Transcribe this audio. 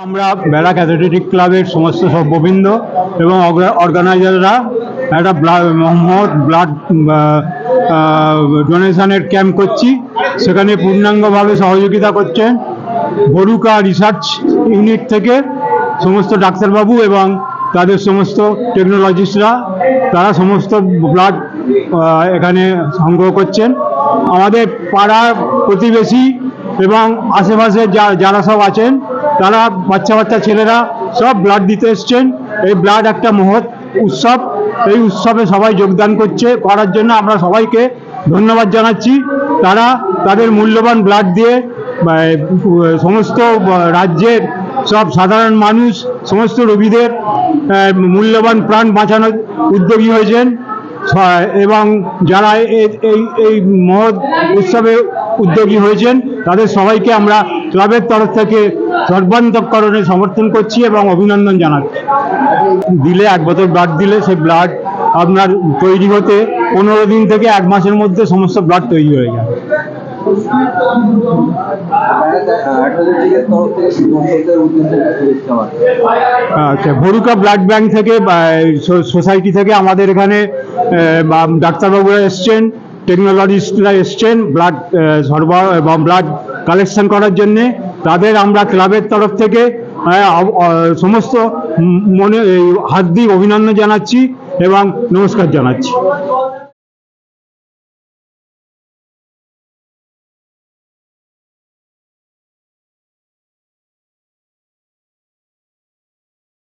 আমরা barrack athletic ক্লাবের সমস্ত সভ্যবৃন্দ এবং অর্গানাইজাররা একটা মহৎ ব্লাড ডোনেশনের ক্যাম্প করছি। সেখানে পূর্ণাঙ্গভাবে সহযোগিতা করছেন ভরুকা রিসার্চ ইউনিট থেকে সমস্ত ডাক্তারবাবু এবং তাদের সমস্ত টেকনোলজিস্টরা, তারা সমস্ত ব্লাড এখানে সংগ্রহ করছেন। আমাদের পাড়ার প্রতিবেশী এবং আশেপাশে যারা সব আছেন, তারা বাচ্চা ছেলেরা সব ব্লাড দিতে এসছেন। এই ব্লাড একটা মহৎ উৎসব, এই উৎসবে সবাই যোগদান করার জন্য আমরা সবাইকে ধন্যবাদ জানাচ্ছি। তারা তাদের মূল্যবান ব্লাড দিয়ে সমস্ত রাজ্যের সব সাধারণ মানুষ, সমস্ত রোগীদের মূল্যবান প্রাণ বাঁচানোর উদ্যোগী হয়েছেন এবং যারা এই মহৎ উৎসবে উদ্যোগী হয়েছেন তাদের সবাইকে আমরা ক্লাবের তরফ থেকে সর্বান্তঃকরণে সমর্থন করছি এবং অভিনন্দন জানাচ্ছি। দিলে 1 বোতল ব্লাড দিলে সেই ব্লাড আপনার তৈরি হতে 15 দিন থেকে 1 মাসের মধ্যে সমস্ত ব্লাড তৈরি হয়ে যায়। আচ্ছা, ভরুকা ব্লাড ব্যাংক থেকে সোসাইটি থেকে আমাদের এখানে ডাক্তারবাবুরা এসছেন, টেকনোলজিস্টরা এসছেন ব্লাড সরবরাহ এবং ব্লাড কালেকশন করার জন্যে। তাদের আমরা ক্লাবের তরফ থেকে সমস্ত হাত দিয়ে অভিনন্দন জানাচ্ছি এবং নমস্কার জানাচ্ছি।